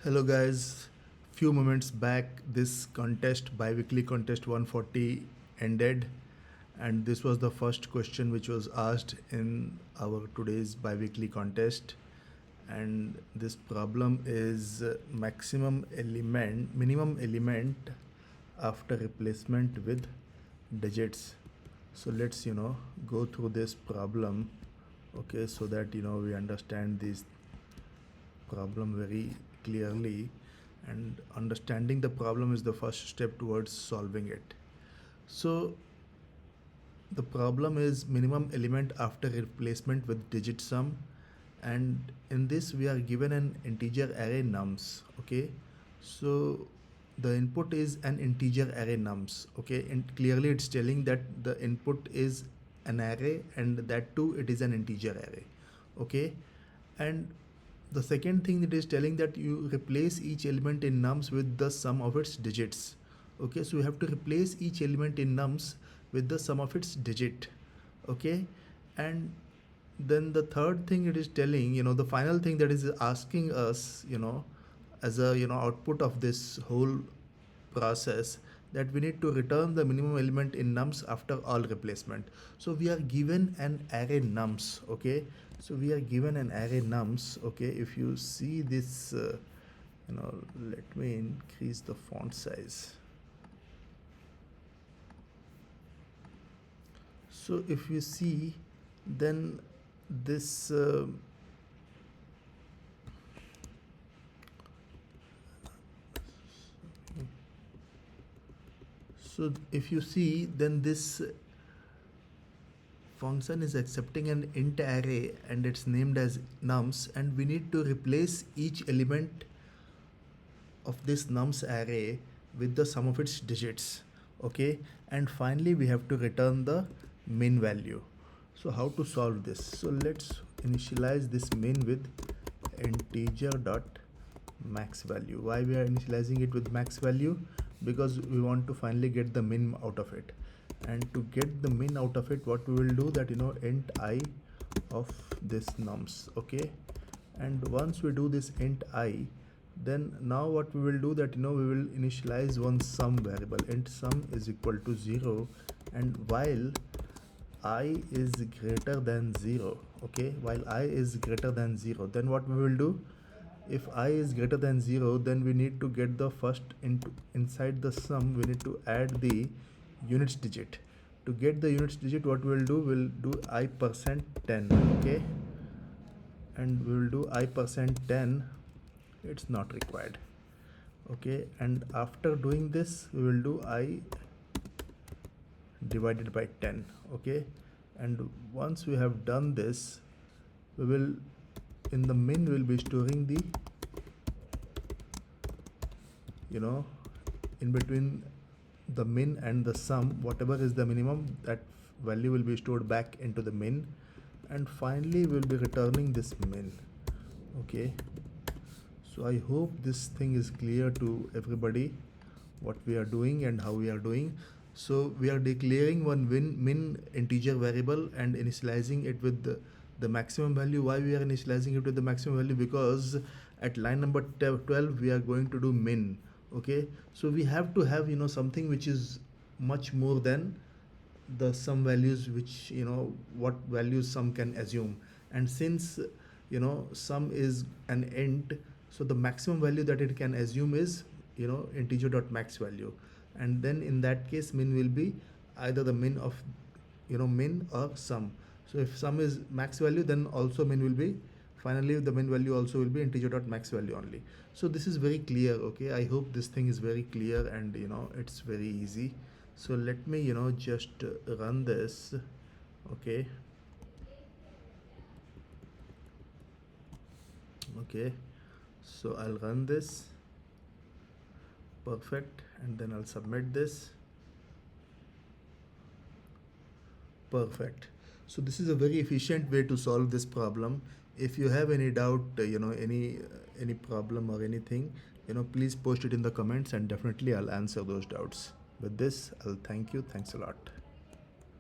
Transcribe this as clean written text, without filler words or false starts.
Hello guys, few moments back this contest, biweekly contest 140 ended, and this was the first question which was asked in our today's biweekly contest. And this problem is minimum element after replacement with digits. So let's go through this problem, okay, so that we understand this problem very clearly, and understanding the problem is the first step towards solving it. So the problem is minimum element after replacement with digit sum, and in this we are given an integer array nums. Okay, so the input is an integer array nums. Okay, and clearly it's telling that the input is an array, and that too it is an integer array. Okay, and the second thing, it is telling that you replace each element in nums with the sum of its digits. Okay, so you have to replace each element in nums with the sum of its digit. Okay, and then the third thing it is telling, the final thing that is asking us, as a output of this whole process, that we need to return the minimum element in nums after all replacement. So we are given an array nums. Okay, so we are given an array nums. Okay, if you see this, let me increase the font size. So if you see, then this so if you see, then this function is accepting an int array and it's named as nums, and we need to replace each element of this nums array with the sum of its digits. Okay, and finally we have to return the min value. So how to solve this? So let's initialize this min with integer dot max value. Why we are initializing it with max value? Because we want to finally get the min out of it. And to get the min out of it, what we will do, that int I of this nums. Okay, and once we do this int I, then now what we will do, that we will initialize one sum variable. Int sum is equal to 0, and while I is greater than 0, okay, while I is greater than 0, then what we will do, if I is greater than 0, then we need to get the first inside the sum, we need to add the units digit. To get the units digit, what we will do, we'll do I percent 10. Okay, and we will do I percent 10, it's not required. Okay, and after doing this, we will do I divided by 10. Okay, and once we have done this, we will, in the min, we will be storing the in between the min and the sum, whatever is the minimum, that value will be stored back into the min, and finally we will be returning this min. Okay, so I hope this thing is clear to everybody, what we are doing and how we are doing. So we are declaring one min integer variable and initializing it with the maximum value. Why we are initializing it with the maximum value? Because at line number 12 we are going to do min. Okay, so we have to have something which is much more than the sum values, which what values sum can assume. And since sum is an int, so the maximum value that it can assume is integer dot max value, and then in that case min will be either the min of min or sum. So if sum is max value, then also min will be, finally the min value also will be integer dot max value only. So this is very clear. Okay, I hope this thing is very clear, and it's very easy. So let me just run this. Okay, so I'll run this. Perfect, and then I'll submit this. Perfect. So this is a very efficient way to solve this problem. If you have any doubt, any problem or anything, please post it in the comments, and definitely I'll answer those doubts. With this, I'll thank you. Thanks a lot.